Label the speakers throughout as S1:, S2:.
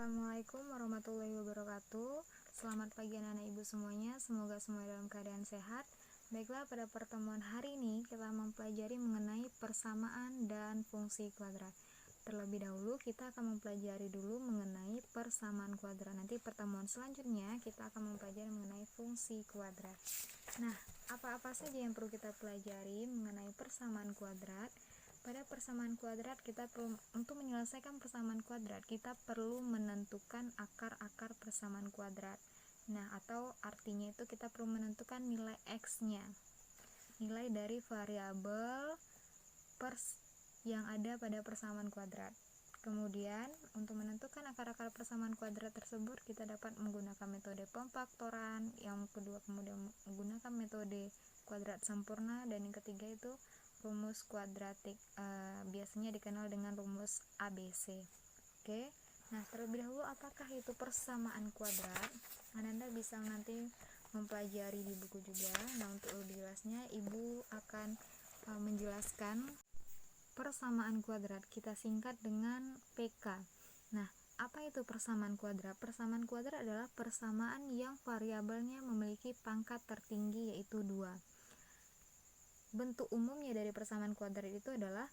S1: Assalamualaikum warahmatullahi wabarakatuh. Selamat pagi anak-anak ibu semuanya. Semoga semua dalam keadaan sehat. Baiklah, pada pertemuan hari ini kita mempelajari mengenai persamaan dan fungsi kuadrat. Terlebih dahulu kita akan mempelajari dulu mengenai persamaan kuadrat. Nanti pertemuan selanjutnya kita akan mempelajari mengenai fungsi kuadrat. Nah, apa-apa saja yang perlu kita pelajari mengenai persamaan kuadrat? Pada persamaan kuadrat untuk menyelesaikan persamaan kuadrat kita perlu menentukan akar-akar persamaan kuadrat. Nah, atau artinya itu kita perlu menentukan nilai x-nya. Nilai dari variabel yang ada pada persamaan kuadrat. Kemudian, untuk menentukan akar-akar persamaan kuadrat tersebut, kita dapat menggunakan metode pemfaktoran, yang kedua kemudian menggunakan metode kuadrat sempurna, dan yang ketiga itu rumus kuadratik, biasanya dikenal dengan rumus ABC. Oke. Nah, terlebih dahulu apakah itu persamaan kuadrat? Anda bisa nanti mempelajari di buku juga. Nah, untuk lebih jelasnya Ibu akan menjelaskan persamaan kuadrat. Kita singkat dengan PK. Nah, apa itu persamaan kuadrat? Persamaan kuadrat adalah persamaan yang variabelnya memiliki pangkat tertinggi yaitu 2. Bentuk umumnya dari persamaan kuadrat itu adalah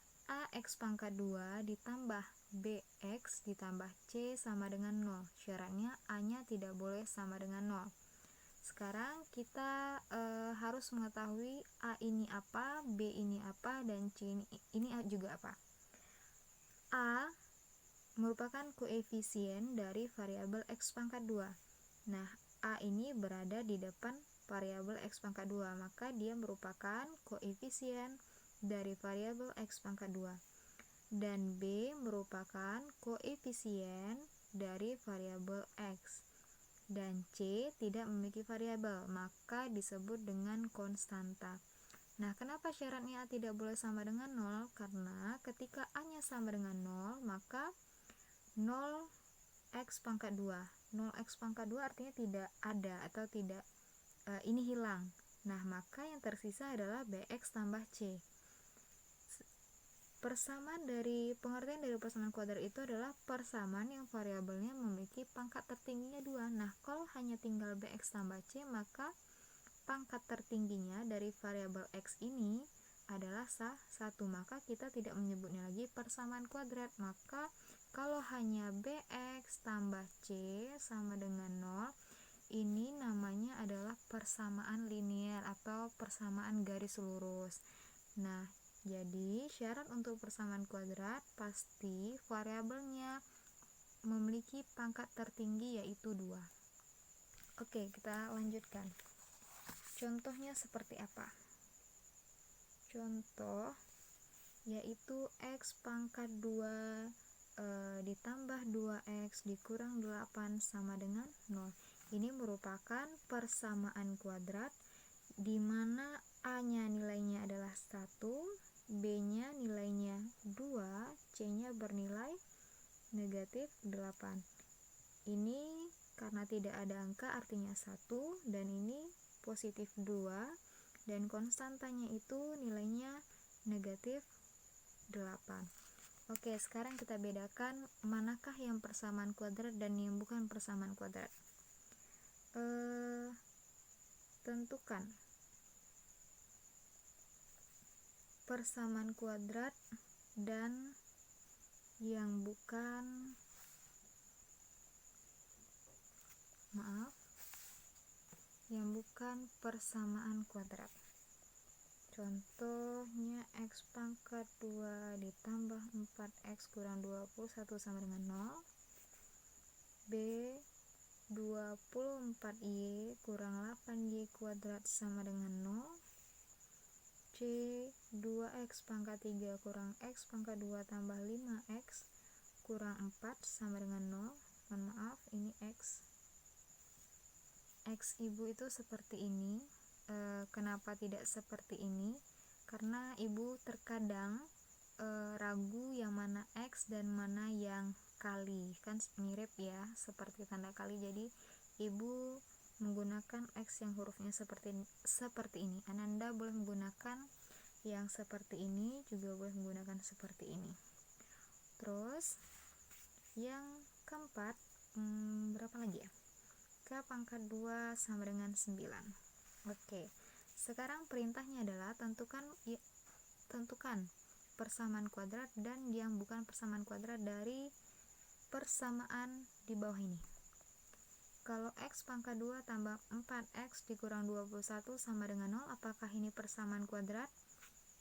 S1: ax pangkat 2 ditambah bx ditambah c sama dengan 0. Syaratnya a-nya tidak boleh sama dengan 0. Sekarang kita harus mengetahui a ini apa, b ini apa, dan c ini juga apa. A merupakan koefisien dari variabel x pangkat 2. Nah, a ini berada di depan variabel x pangkat 2, maka dia merupakan koefisien dari variabel x pangkat 2. Dan b merupakan koefisien dari variabel x. Dan c tidak memiliki variabel, maka disebut dengan konstanta. Nah, kenapa syaratnya a tidak boleh sama dengan 0? Karena ketika a-nya sama dengan 0, maka 0x pangkat 2. 0x pangkat 2 artinya tidak ada atau tidak, ini hilang. Nah, maka yang tersisa adalah bx tambah c. Pengertian dari persamaan kuadrat itu adalah persamaan yang variabelnya memiliki pangkat tertingginya 2. Nah, kalau hanya tinggal bx tambah c, maka pangkat tertingginya dari variabel x ini adalah 1. Maka kita tidak menyebutnya lagi persamaan kuadrat. Maka kalau hanya bx tambah c sama dengan 0, ini namanya adalah persamaan linear atau persamaan garis lurus. Nah, jadi syarat untuk persamaan kuadrat pasti variabelnya memiliki pangkat tertinggi yaitu 2. Oke, kita lanjutkan. Contohnya seperti apa? Contoh yaitu x pangkat 2 ditambah 2x dikurang 8 sama dengan 0. Ini merupakan persamaan kuadrat di mana a-nya nilainya adalah 1, b-nya nilainya 2, c-nya bernilai negatif 8. Ini karena tidak ada angka artinya 1, dan ini positif 2, dan konstantanya itu nilainya negatif 8. Oke, sekarang kita bedakan manakah yang persamaan kuadrat dan yang bukan persamaan kuadrat. Tentukan persamaan kuadrat dan yang bukan persamaan kuadrat. Contohnya x pangkat 2 ditambah 4x kurang 21 sama dengan 0. B 24y kurang 8y kuadrat sama dengan 0. C 2x pangkat 3 kurang x pangkat 2 tambah 5x kurang 4 sama dengan 0. Mohon maaf, ini x ibu itu seperti ini. Kenapa tidak seperti ini? Karena ibu terkadang ragu yang mana x dan mana yang kali, kan mirip ya, seperti tanda kali. Jadi ibu menggunakan x yang hurufnya seperti ini. Ananda boleh menggunakan yang seperti ini, juga boleh menggunakan seperti ini. Terus yang keempat, berapa lagi ya? K pangkat 2 sama dengan 9. Oke, sekarang perintahnya adalah tentukan persamaan kuadrat dan yang bukan persamaan kuadrat dari persamaan di bawah ini. Kalau X pangkat 2 tambah 4X dikurang 21 sama dengan 0, apakah ini persamaan kuadrat?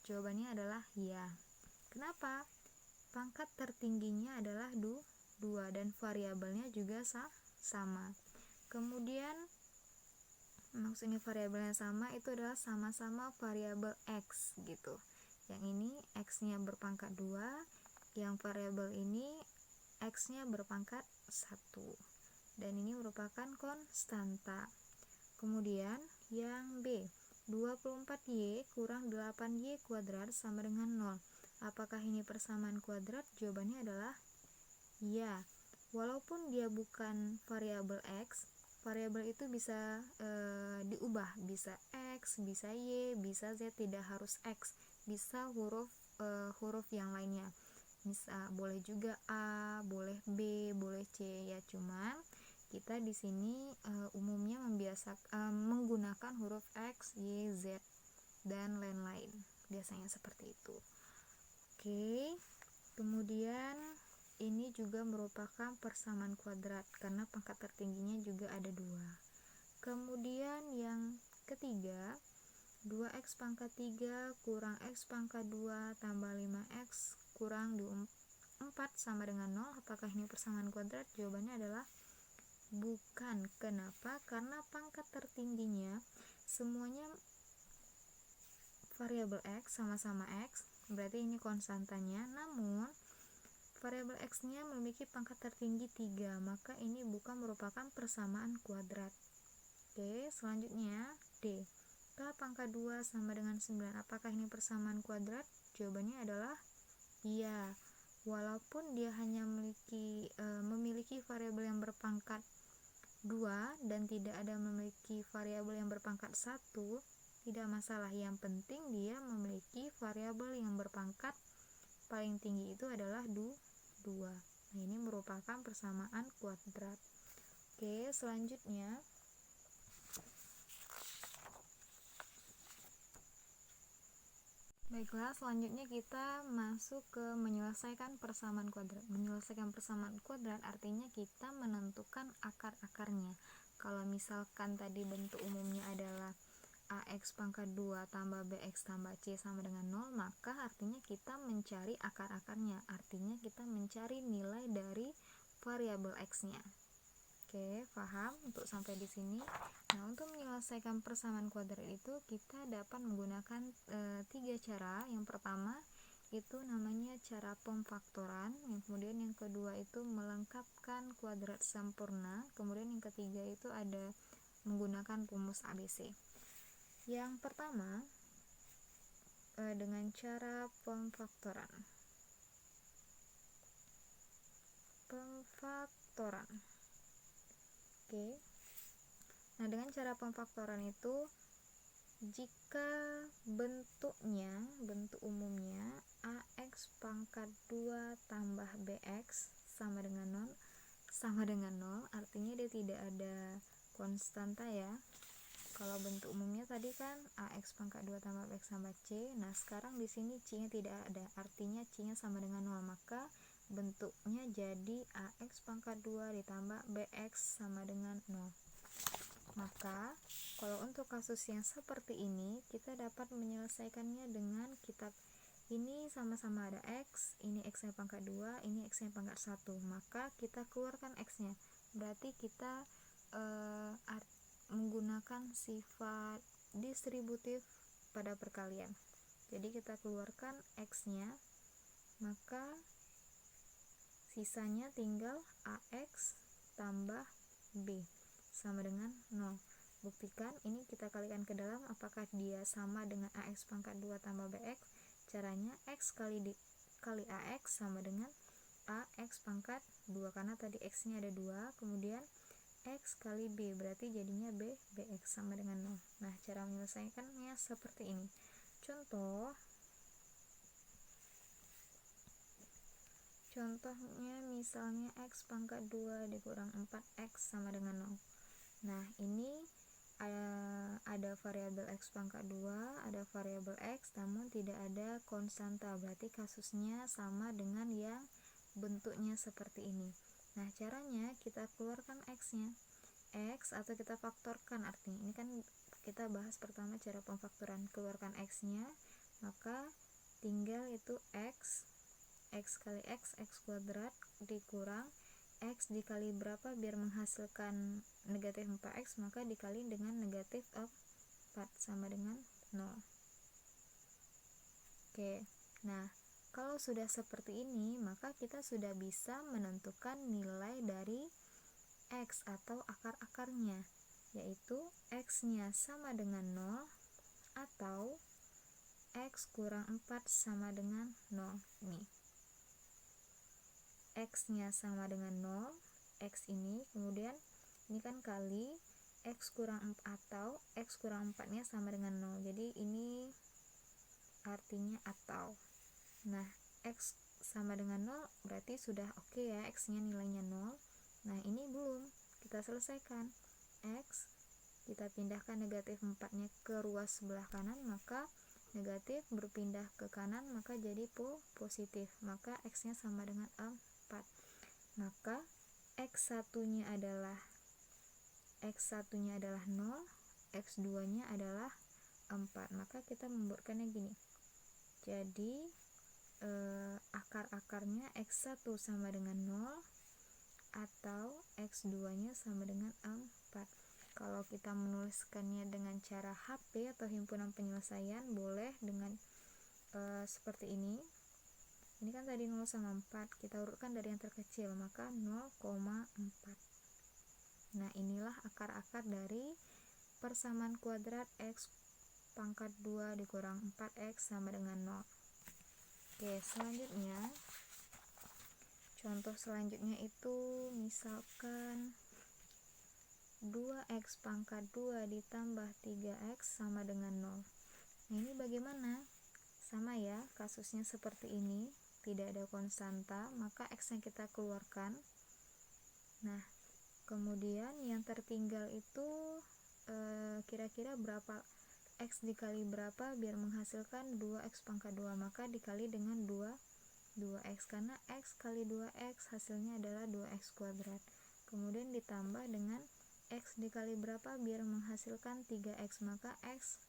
S1: Jawabannya adalah ya. Kenapa? Pangkat tertingginya adalah 2 dan variabelnya juga sama. Kemudian maksudnya variabelnya sama itu adalah sama-sama variabel X gitu. Yang ini X-nya berpangkat 2, yang variabel ini X-nya berpangkat 1. Dan ini merupakan konstanta. Kemudian yang B, 24Y kurang 8Y kuadrat sama dengan 0. Apakah ini persamaan kuadrat? Jawabannya adalah ya. Walaupun dia bukan variabel X, variabel itu bisa diubah, bisa X, bisa Y, bisa Z, tidak harus X, bisa huruf yang lainnya. Bisa boleh juga A, boleh B, boleh C ya. Cuman kita di sini umumnya menggunakan huruf X, Y, Z dan lain-lain. Biasanya seperti itu. Oke. Kemudian ini juga merupakan persamaan kuadrat karena pangkat tertingginya juga ada 2. Kemudian yang ketiga, 2X pangkat 3 kurang X pangkat 2 tambah 5X kurang 4 sama dengan 0. Apakah ini persamaan kuadrat? Jawabannya adalah bukan. Kenapa? Karena pangkat tertingginya semuanya variabel X, sama-sama X, berarti ini konstantanya. Namun variabel X-nya memiliki pangkat tertinggi 3, maka ini bukan merupakan persamaan kuadrat. Oke, selanjutnya D. K pangkat 2 sama dengan 9. Apakah ini persamaan kuadrat? Jawabannya adalah iya. Walaupun dia hanya memiliki variabel yang berpangkat 2 dan tidak ada memiliki variabel yang berpangkat 1, tidak masalah. Yang penting dia memiliki variabel yang berpangkat paling tinggi itu adalah 2. Nah, ini merupakan persamaan kuadrat. Oke, selanjutnya baiklah, selanjutnya kita masuk ke menyelesaikan persamaan kuadrat. Menyelesaikan persamaan kuadrat artinya kita menentukan akar-akarnya. Kalau misalkan tadi bentuk umumnya adalah AX pangkat 2 tambah BX tambah C sama dengan 0, maka artinya kita mencari akar-akarnya. Artinya kita mencari nilai dari variabel X-nya. Oke, paham untuk sampai di sini. Nah, untuk menyelesaikan persamaan kuadrat itu kita dapat menggunakan 3 cara. Yang pertama itu namanya cara pemfaktoran, yang kemudian yang kedua itu melengkapkan kuadrat sempurna, kemudian yang ketiga itu ada menggunakan rumus ABC. Yang pertama dengan cara pemfaktoran. Oke. Nah, dengan cara pemfaktoran itu jika bentuk umumnya AX pangkat 2 tambah BX sama dengan 0, artinya dia tidak ada konstanta ya. Kalau bentuk umumnya tadi kan AX pangkat 2 tambah BX tambah C. Nah, sekarang di sini C-nya tidak ada, artinya C-nya sama dengan 0, maka bentuknya jadi AX pangkat 2 ditambah BX sama dengan 0. Maka kalau untuk kasus yang seperti ini kita dapat menyelesaikannya dengan ini sama-sama ada X, ini X-nya pangkat 2, ini X-nya pangkat 1, maka kita keluarkan X-nya. Berarti kita menggunakan sifat distributif pada perkalian. Jadi kita keluarkan X-nya, maka sisanya tinggal AX tambah B sama dengan 0. Buktikan, ini kita kalikan ke dalam, apakah dia sama dengan AX pangkat 2 tambah BX? Caranya X kali AX sama dengan AX pangkat 2, karena tadi X-nya ada 2, kemudian X kali B, berarti jadinya BX sama dengan 0. Nah, cara menyelesaikannya seperti ini. Contoh Contohnya misalnya X pangkat 2 dikurang 4X sama dengan 0. Nah, ini ada variabel X pangkat 2, ada variabel X, namun tidak ada konstanta. Berarti kasusnya sama dengan yang bentuknya seperti ini. Nah, caranya kita keluarkan X-nya. X atau kita faktorkan, artinya ini kan kita bahas pertama cara pemfaktoran. Keluarkan X-nya, maka tinggal itu X kali X kuadrat dikurang X dikali berapa biar menghasilkan negatif 4X, maka dikali dengan negatif 4 sama dengan 0. Oke, nah kalau sudah seperti ini, maka kita sudah bisa menentukan nilai dari X atau akar-akarnya, yaitu X-nya sama dengan 0 atau X kurang 4 sama dengan 0. Nih, X-nya sama dengan 0, X ini, kemudian ini kan kali X kurang 4 atau X kurang 4 nya sama dengan 0, jadi ini artinya atau. Nah, X sama dengan 0 berarti sudah oke ya, X nya nilainya 0. Nah, ini belum kita selesaikan. X kita pindahkan negatif 4 nya ke ruas sebelah kanan, maka negatif berpindah ke kanan, maka jadi positif, maka X nya sama dengan 4. Maka X1 nya adalah 0, X2 nya adalah 4. Maka kita membuatkannya gini. Jadi akar-akarnya X1 sama dengan 0 atau X2 nya sama dengan 4. Kalau kita menuliskannya dengan cara HP atau himpunan penyelesaian, boleh dengan seperti ini. Ini kan tadi 0 sama 4, kita urutkan dari yang terkecil, maka 0,4. Nah, inilah akar-akar dari persamaan kuadrat X pangkat 2 dikurang 4X sama dengan 0. Oke, selanjutnya, contoh selanjutnya itu misalkan 2X pangkat 2 ditambah 3X sama dengan 0. Nah, ini bagaimana? Sama ya, kasusnya seperti ini. Tidak ada konstanta, maka X yang kita keluarkan. Nah, kemudian yang tertinggal itu kira-kira berapa X dikali berapa biar menghasilkan 2X pangkat 2, maka dikali dengan 2X, karena X kali 2X hasilnya adalah 2X kuadrat. Kemudian ditambah dengan X dikali berapa biar menghasilkan 3X, maka X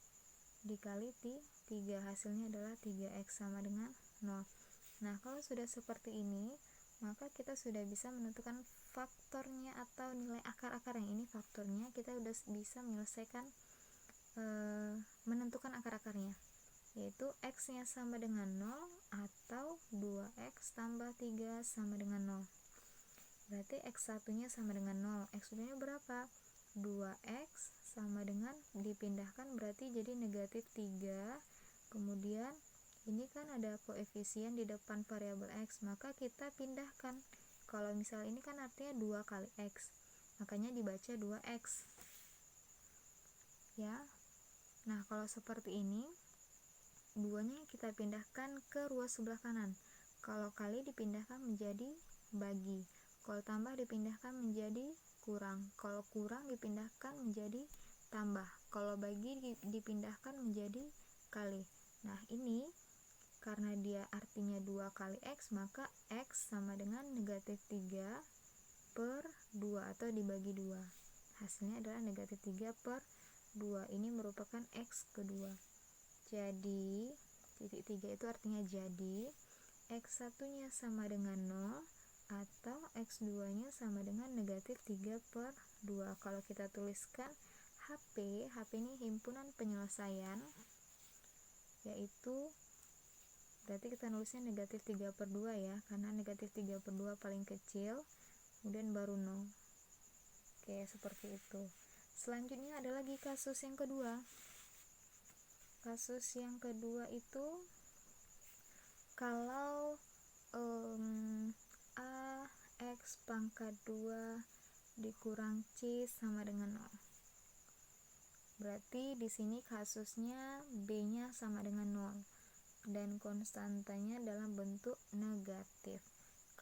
S1: dikali 3 hasilnya adalah 3X sama dengan 0. Nah, kalau sudah seperti ini, maka kita sudah bisa menentukan faktornya atau nilai akar-akar. Yang ini faktornya, kita sudah bisa menyelesaikan menentukan akar-akarnya, yaitu X-nya sama dengan 0 atau 2X tambah 3 sama dengan 0. Berarti X1 nya sama dengan 0, X2 nya berapa? 2X sama dengan, dipindahkan berarti jadi negatif 3. Kemudian ini kan ada koefisien di depan variabel X, maka kita pindahkan. Kalau misal ini kan artinya 2 kali X, makanya dibaca 2X ya. Nah, kalau seperti ini, 2-nya kita pindahkan ke ruas sebelah kanan. Kalau kali dipindahkan menjadi bagi, kalau tambah dipindahkan menjadi kurang, kalau kurang dipindahkan menjadi tambah, kalau bagi dipindahkan menjadi kali. Nah, ini karena dia artinya 2 kali X, maka X sama dengan negatif 3 per 2 atau dibagi 2. Hasilnya adalah negatif 3 per 2. Ini merupakan X kedua. Jadi, titik 3 itu artinya jadi X1 nya sama dengan 0 atau X2 nya sama dengan negatif 3 per 2. Kalau kita tuliskan HP ini himpunan penyelesaian, yaitu berarti kita nulisnya negatif 3 per 2 ya, karena negatif 3 per 2 paling kecil, kemudian baru 0. Oke, seperti itu. Selanjutnya ada lagi kasus yang kedua. Kasus yang kedua itu kalau A X pangkat 2 dikurang C sama dengan 0. Berarti di sini kasusnya B-nya sama dengan 0 dan konstantanya dalam bentuk negatif.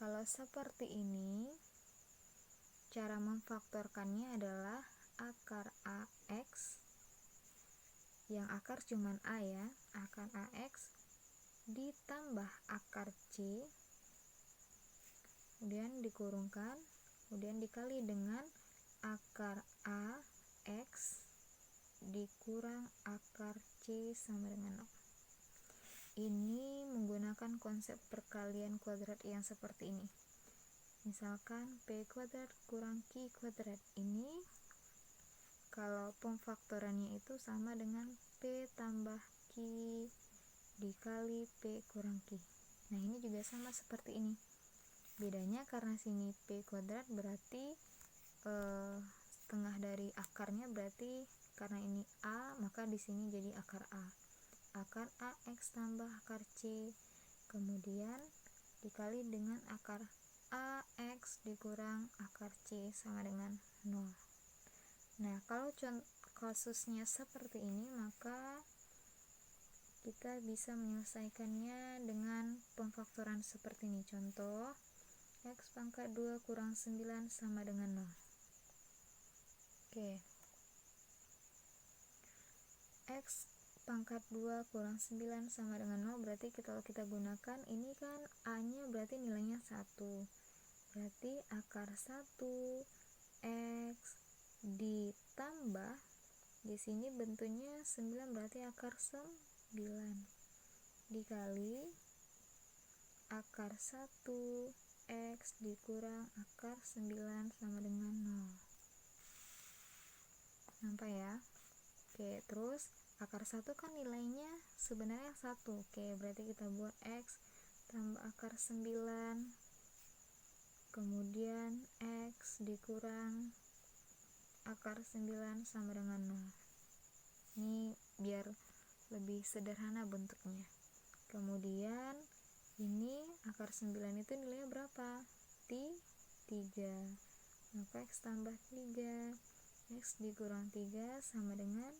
S1: Kalau seperti ini, cara memfaktorkannya adalah akar AX, yang akar cuman A ya, akar AX ditambah akar C, kemudian dikurungkan, kemudian dikali dengan akar AX dikurang akar C sama dengan 0. Ini menggunakan konsep perkalian kuadrat yang seperti ini. Misalkan P kuadrat kurang Q kuadrat. Ini kalau pemfaktorannya itu sama dengan P tambah Q dikali P kurang Q. Nah, ini juga sama seperti ini. Bedanya karena sini P kuadrat berarti setengah dari akarnya, berarti karena ini A, maka di sini jadi akar A. Akar AX tambah akar C, kemudian dikali dengan akar AX dikurang akar C sama dengan 0. Nah, kalau kasusnya seperti ini, maka kita bisa menyelesaikannya dengan pemfaktoran seperti ini. Contoh, X pangkat 2 kurang 9 sama dengan 0. Oke. X pangkat 2 kurang 9 sama dengan 0, berarti kalau kita gunakan ini kan A nya berarti nilainya 1, berarti akar 1 X ditambah, di sini bentuknya 9 berarti akar 9, dikali akar 1 X dikurang akar 9 sama dengan 0. Nampak ya? Oke, terus akar 1 kan nilainya sebenarnya 1. Oke, berarti kita buat X tambah akar 9, kemudian X dikurang akar 9 sama dengan 0. Ini biar lebih sederhana bentuknya. Kemudian ini akar 9 itu nilainya berapa? 3. Maka X tambah 3, X dikurang 3 sama dengan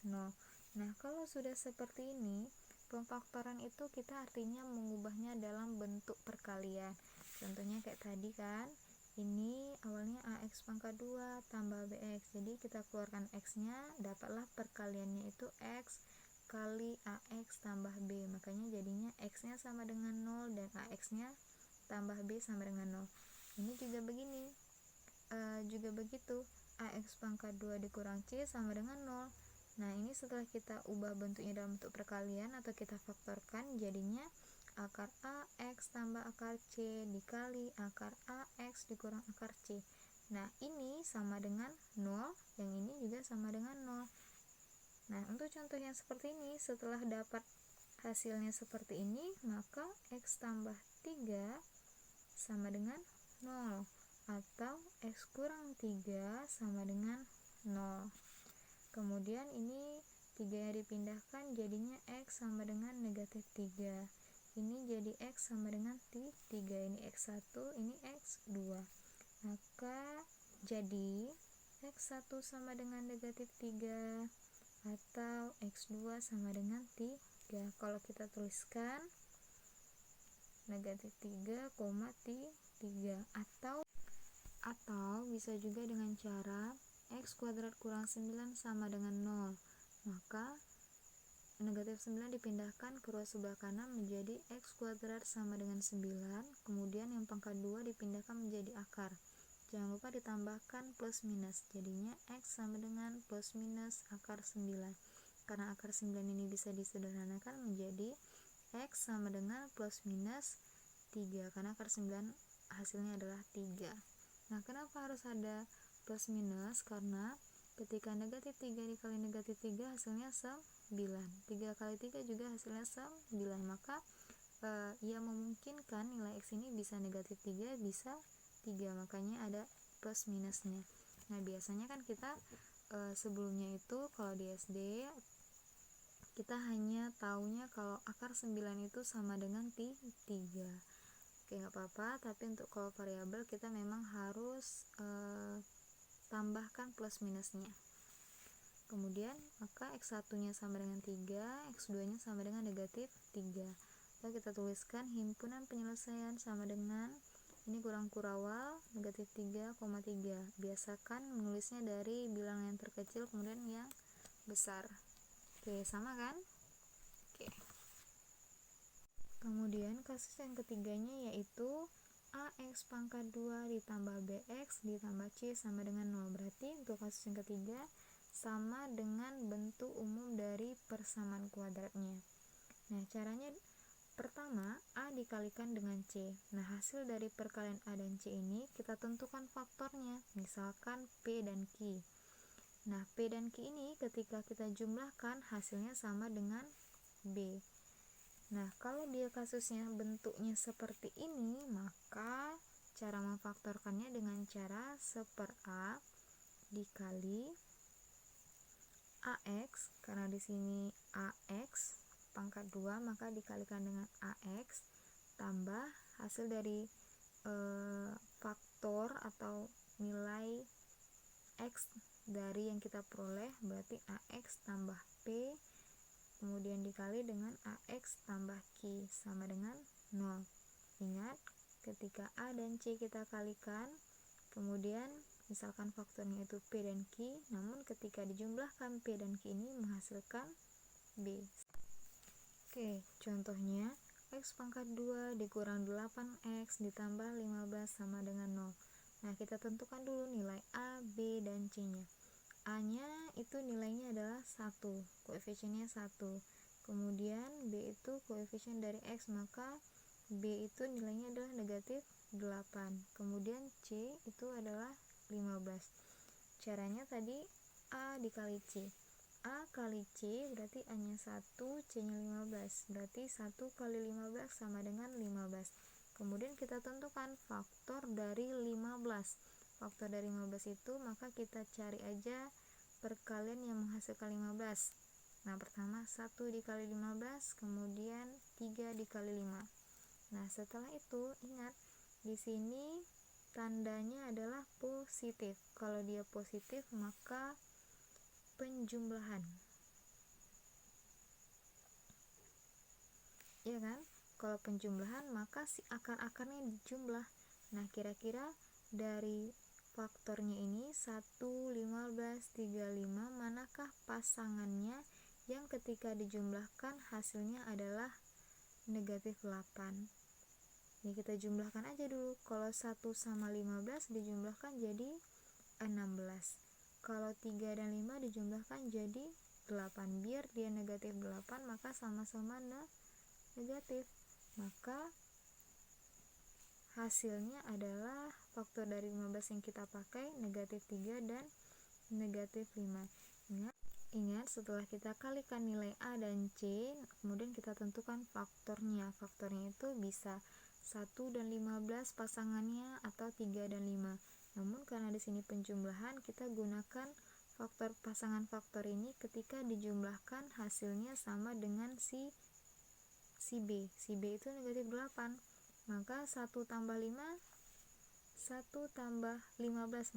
S1: 0. Nah, kalau sudah seperti ini, pemfaktoran itu kita artinya mengubahnya dalam bentuk perkalian. Contohnya kayak tadi kan, ini awalnya AX pangkat 2 tambah BX, jadi kita keluarkan X nya, dapatlah perkaliannya itu X kali AX tambah B, makanya jadinya X nya sama dengan 0 dan AX nya tambah B sama dengan 0. Ini juga begini, juga begitu, AX pangkat 2 dikurang C sama dengan 0. Nah, ini setelah kita ubah bentuknya dalam bentuk perkalian atau kita faktorkan, jadinya akar AX tambah akar C dikali akar AX dikurang akar C. Nah, ini sama dengan 0, yang ini juga sama dengan 0. Nah, untuk contoh yang seperti ini, setelah dapat hasilnya seperti ini, maka X tambah 3 sama dengan 0, atau X kurang 3 sama dengan 0. Kemudian ini 3 nya dipindahkan, jadinya X sama dengan negatif 3. Ini jadi X sama dengan 3, ini X1, ini X2. Maka jadi X1 sama dengan negatif 3 atau X2 sama dengan 3. Kalau kita tuliskan negatif 3, 3, atau bisa juga dengan cara X kuadrat kurang 9 sama dengan 0, maka negatif 9 dipindahkan ke ruas sebelah kanan menjadi X kuadrat sama dengan 9, kemudian yang pangkat 2 dipindahkan menjadi akar, jangan lupa ditambahkan plus minus, jadinya X sama dengan plus minus akar 9. Karena akar 9 ini bisa disederhanakan menjadi X sama dengan plus minus 3, karena akar 9 hasilnya adalah 3. Nah, kenapa harus ada plus minus? Karena ketika negatif 3 dikali negatif 3 hasilnya 9, 3 kali 3 juga hasilnya 9, maka ia memungkinkan nilai X ini bisa negatif 3, bisa 3, makanya ada plus minusnya. Nah, biasanya kan kita sebelumnya itu kalau di SD kita hanya taunya kalau akar 9 itu sama dengan 3. Oke, nggak apa-apa, tapi untuk kalau variabel kita memang harus tambahkan plus minusnya. Kemudian maka X1 nya sama dengan 3, X2 nya sama dengan negatif 3. Lalu kita tuliskan himpunan penyelesaian sama dengan ini kurang kurawal, negatif 3,3. Biasakan menulisnya dari bilangan yang terkecil kemudian yang besar. Oke, sama kan? Oke. Kemudian kasus yang ketiganya yaitu AX pangkat 2 ditambah BX ditambah C sama dengan 0. Berarti untuk kasus yang ketiga sama dengan bentuk umum dari persamaan kuadratnya. Nah, caranya pertama, A dikalikan dengan C. Nah, hasil dari perkalian A dan C ini kita tentukan faktornya, misalkan P dan Q. Nah, P dan Q ini ketika kita jumlahkan hasilnya sama dengan B. Nah, kalau dia kasusnya bentuknya seperti ini, maka cara memfaktorkannya dengan cara 1/A dikali AX, karena di sini AX pangkat 2 maka dikalikan dengan AX tambah hasil dari faktor atau nilai X dari yang kita peroleh, berarti AX tambah P kemudian dikali dengan AX tambah Q sama dengan 0. Ingat, ketika A dan C kita kalikan, kemudian misalkan faktornya itu P dan Q, namun ketika dijumlahkan P dan Q ini menghasilkan B. Oke, contohnya X pangkat 2 dikurang 8X ditambah 15 sama dengan 0. Nah, kita tentukan dulu nilai A, B, dan C-nya. A-nya itu nilainya adalah 1, koefisiennya 1. Kemudian B itu koefisien dari X, maka B itu nilainya adalah negatif 8. Kemudian C itu adalah 15. Caranya tadi A dikali C. A kali C berarti A-nya 1, C-nya 15. Berarti 1 kali 15 sama dengan 15. Kemudian kita tentukan faktor dari 15. Faktor dari 15 itu maka kita cari aja perkalian yang menghasilkan 15. Nah, pertama 1 dikali 15, kemudian 3 dikali 5. Nah, setelah itu ingat di sini tandanya adalah positif. Kalau dia positif maka penjumlahan, ya kan? Kalau penjumlahan maka si akar-akarnya dijumlah. Nah, kira-kira dari faktornya ini 1, 15, 35 manakah pasangannya yang ketika dijumlahkan hasilnya adalah negatif 8? Ini kita jumlahkan aja dulu. Kalau 1 sama 15 dijumlahkan jadi 16. Kalau 3 dan 5 dijumlahkan jadi 8. Biar dia negatif 8 maka sama-sama negatif. Maka hasilnya adalah faktor dari 15 yang kita pakai negatif 3 dan negatif 5. Ingat setelah kita kalikan nilai A dan C, kemudian kita tentukan faktornya. Faktornya itu bisa 1 dan 15 pasangannya atau 3 dan 5. Namun karena di sini penjumlahan, kita gunakan faktor pasangan faktor ini ketika dijumlahkan hasilnya sama dengan si B. Si B itu negatif 8. Maka 1 tambah 5, 1 tambah 15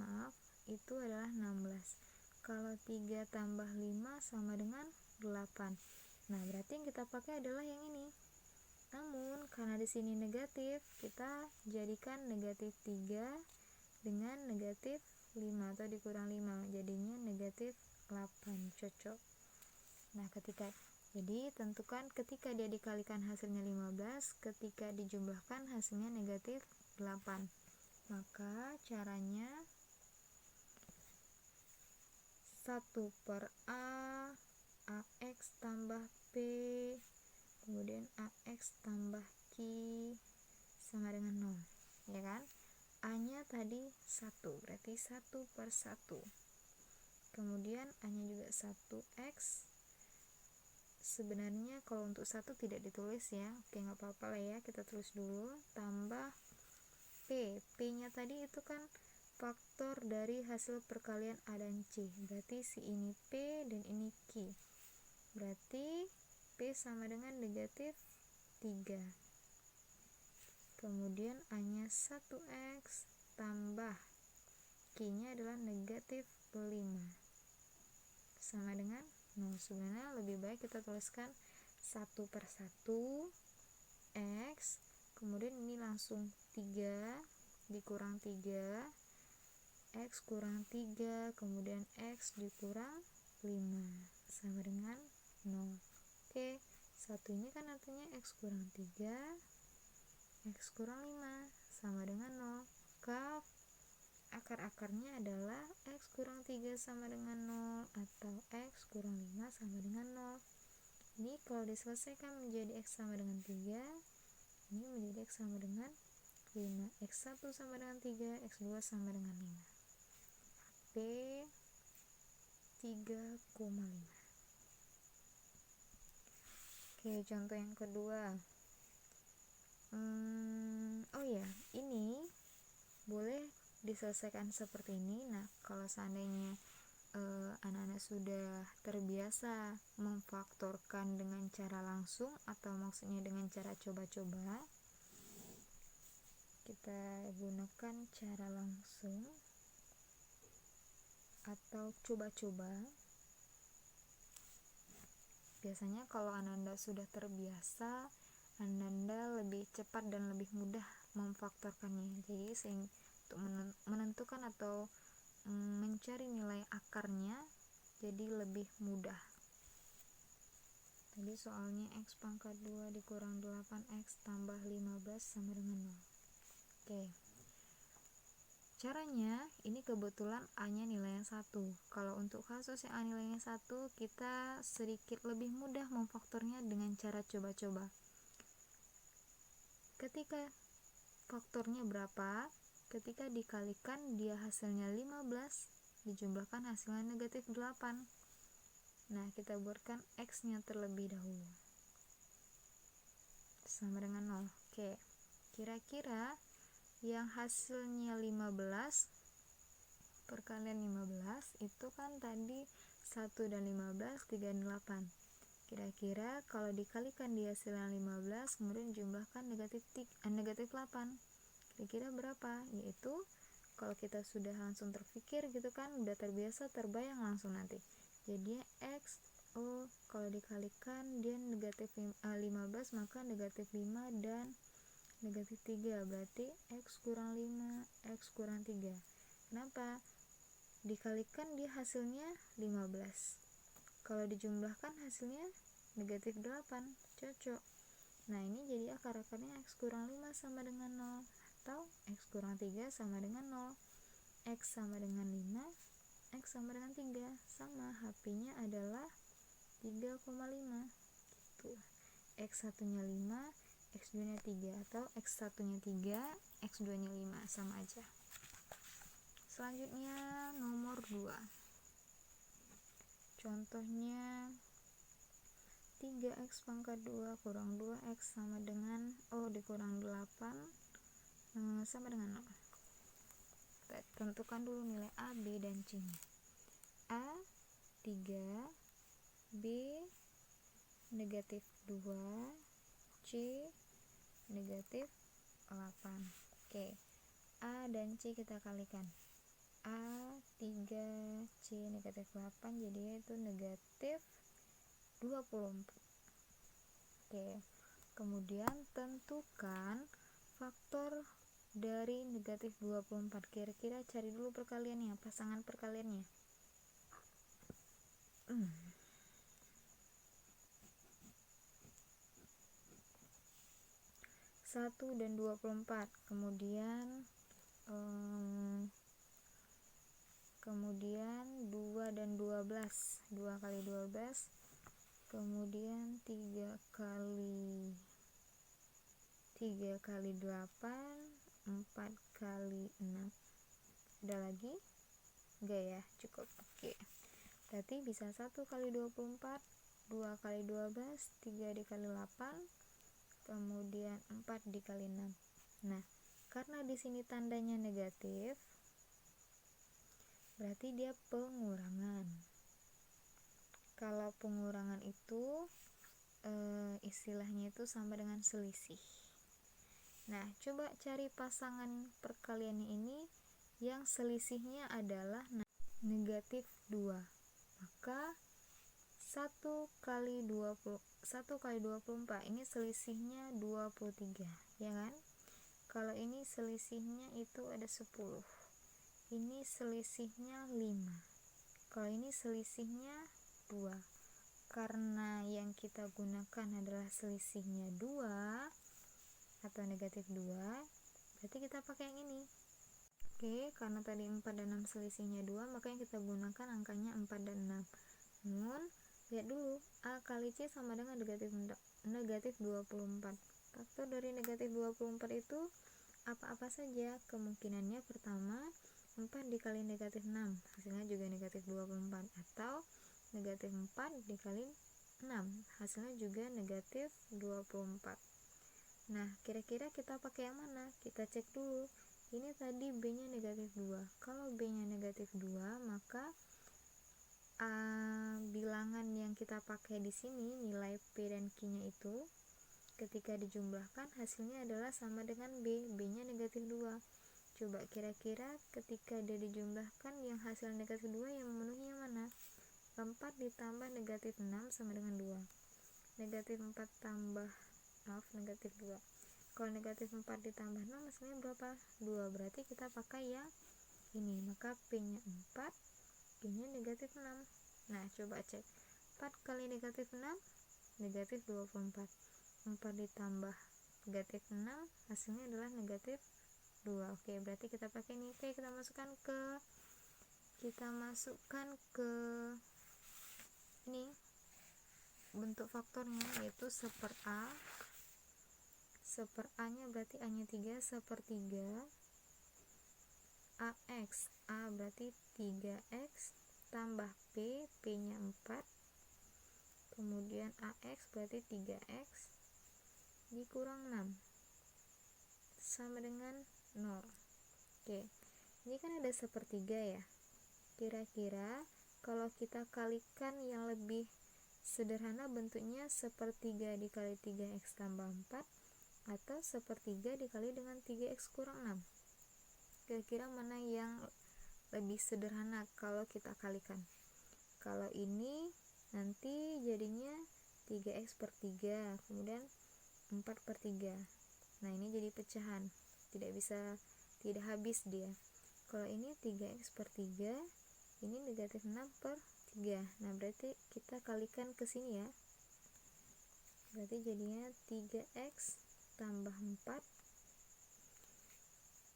S1: itu adalah 16. Kalau 3 tambah 5 sama dengan 8. Nah, berarti yang kita pakai adalah yang ini. Namun karena di sini negatif, kita jadikan negatif 3 dengan negatif 5 atau dikurang 5, jadinya negatif 8. Cocok. Nah, jadi tentukan ketika dia dikalikan hasilnya 15, ketika dijumlahkan hasilnya negatif 8. Maka caranya 1/A AX tambah P kemudian AX tambah Q sama dengan 0, ya kan? A nya tadi 1, berarti 1/1. Kemudian A nya juga 1X. Sebenarnya kalau untuk 1 tidak ditulis ya, oke nggak apa-apa lah ya, kita tulis dulu. Tambah P nya tadi itu kan faktor dari hasil perkalian A dan C, berarti si ini P dan ini Q, berarti P sama dengan negatif 3. Kemudian A nya 1X tambah Q nya adalah negatif 5 sama dengan 0. Sebenarnya lebih baik kita tuliskan 1/1 X, kemudian ini langsung 3 dikurang 3, X kurang 3, kemudian X dikurang 5 sama dengan 0. Oke, satu ini kan artinya X kurang 3, X kurang 5 sama dengan 0. Maka akar-akarnya adalah X kurang 3 sama dengan 0 atau X kurang 5 sama dengan 0. Ini kalau diselesaikan menjadi X sama dengan 3, ini menjadi X sama dengan 5. X1 sama dengan 3, X2 sama dengan 5. P 3,5. Oke, contoh yang kedua. Oh ya, ini boleh diselesaikan seperti ini. Nah, kalau seandainya anak-anak sudah terbiasa memfaktorkan dengan cara langsung atau maksudnya dengan cara coba-coba, kita gunakan cara langsung atau coba-coba. Biasanya kalau Ananda sudah terbiasa, Ananda lebih cepat dan lebih mudah memfaktorkannya. Jadi untuk menentukan atau mencari nilai akarnya jadi lebih mudah. Tadi soalnya X pangkat 2 dikurang 8X tambah 15 sama dengan 0. Oke. Caranya, ini kebetulan A-nya nilainya 1. Kalau untuk kasus yang A nilainya 1, kita sedikit lebih mudah memfaktornya dengan cara coba-coba. Ketika faktornya berapa? Ketika dikalikan dia hasilnya 15, dijumlahkan hasilnya negatif 8. Nah, kita buatkan X-nya terlebih dahulu. Sama dengan 0. Oke. Kira-kira yang hasilnya 15 perkalian 15 itu kan tadi 1 dan 15, 3 dan 8. Kira-kira kalau dikalikan di hasilnya 15 kemudian jumlahkan negatif 8, kira-kira berapa? Yaitu kalau kita sudah langsung terpikir gitu kan, udah terbiasa, terbayang langsung nanti. Jadi X, kalau dikalikan dia negatif 15, maka negatif 5 dan negatif 3, berarti X kurang 5, X kurang 3. Kenapa? Dikalikan dia hasilnya 15. Kalau dijumlahkan hasilnya negatif 8, cocok. Nah, ini jadi akar-akarnya X kurang 5 sama dengan 0 atau X kurang 3 sama dengan 0. X sama dengan 5, X sama dengan 3. Sama, HP-nya adalah 3,5. Gitu. X1 nya 5, X2 nya 3 atau X1 nya 3, X2 nya 5, sama aja. Selanjutnya nomor 2. Contohnya 3X pangkat 2 kurang 2X sama dengan dikurang 8 sama dengan 0. Kita tentukan dulu nilai A, B, dan C nya. A 3, B negatif 2, C negatif 8. Oke, A dan C kita kalikan. A 3, C negatif 8, jadi itu negatif 24. Oke, kemudian tentukan faktor dari negatif 24. Kira-kira cari dulu perkaliannya, pasangan perkaliannya. 1 dan 24, kemudian 2 dan 12, 2 kali 12, kemudian 3 kali 8, 4 kali 6. Ada lagi? Enggak ya, cukup. Oke. Berarti bisa 1 kali 24, 2 kali 12, 3 dikali 8, kemudian 4 dikali 6. Nah, karena di sini tandanya negatif, berarti dia pengurangan. Kalau pengurangan itu istilahnya itu sama dengan selisih. Nah, coba cari pasangan perkaliannya ini yang selisihnya adalah negatif 2. Maka 1 kali 24 ini selisihnya 23, ya kan? Kalau ini selisihnya itu ada 10, ini selisihnya 5, kalau ini selisihnya 2. Karena yang kita gunakan adalah selisihnya 2 atau negatif 2, berarti kita pakai yang ini. Oke, karena tadi 4 dan 6 selisihnya 2, maka yang kita gunakan angkanya 4 dan 6. Namun, lihat dulu, A kali C sama dengan negatif 24. Faktor dari negatif 24 itu apa-apa saja? Kemungkinannya pertama, 4 dikali negatif 6, hasilnya juga negatif 24. Atau negatif 4 dikali 6, hasilnya juga negatif 24. Nah, kira-kira kita pakai yang mana? Kita cek dulu. Ini tadi B-nya negatif 2. Kalau B-nya negatif 2, maka bilangan yang kita pakai di sini, nilai P dan Q-nya itu, ketika dijumlahkan hasilnya adalah sama dengan B. B-nya negatif 2. Coba kira-kira ketika dia dijumlahkan yang hasil negatif 2 yang memenuhi yang mana? 4 ditambah negatif 6 sama dengan 2. Negatif 4 tambah negatif 2. Kalau negatif 4 ditambah 6 hasilnya berapa? 2. Berarti kita pakai yang ini. Maka P-nya 4, Q-nya negatif 6. Nah, coba cek. 4 kali negatif 6, negatif 24. 4 ditambah negatif 6, hasilnya adalah negatif 2. Oke, berarti kita pakai ini. Oke, kita masukkan ke ini bentuk faktornya, yaitu 1/A. 1/A nya berarti A nya 3, 1/3 AX. A berarti 3X tambah P, P nya 4, kemudian AX berarti 3X dikurang 6 sama dengan 0. Oke, ini kan ada 1/3 ya. Kira-kira kalau kita kalikan yang lebih sederhana bentuknya 1/3 dikali 3x tambah 4 atau 1/3 dikali dengan 3x kurang 6. Kira-kira mana yang lebih sederhana kalau kita kalikan? Kalau ini nanti jadinya 3x/3, kemudian 4/3. Nah, ini jadi pecahan, tidak habis dia. Kalau ini 3x/3, ini negatif 6/3. Nah, berarti kita kalikan ke sini ya. Berarti jadinya 3x tambah 4.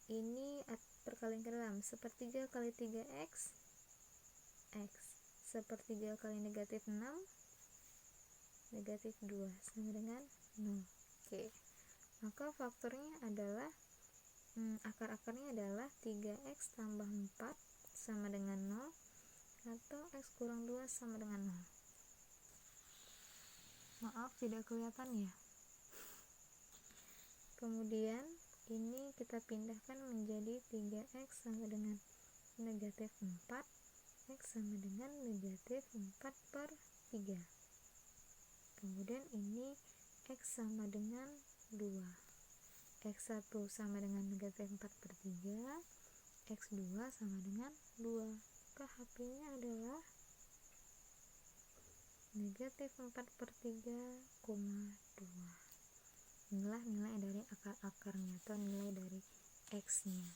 S1: Ini perkalian ke dalam, 1/3 kali 3x, x. 1/3 kali negatif 6, negatif 2, sama dengan 0. Oke, maka faktornya adalah, akar-akarnya adalah 3x tambah 4 sama dengan 0, atau x kurang 2 sama dengan 0. Maaf, tidak kelihatan ya. Kemudian ini kita pindahkan menjadi 3x sama dengan negatif 4, x sama dengan negatif 4/3. Kemudian ini x sama dengan 2, x1 sama dengan negatif 4/3, x2 sama dengan 2. Maka HP-nya adalah negatif 4/3,2. Inilah nilai dari akar-akarnya atau nilai dari x-nya.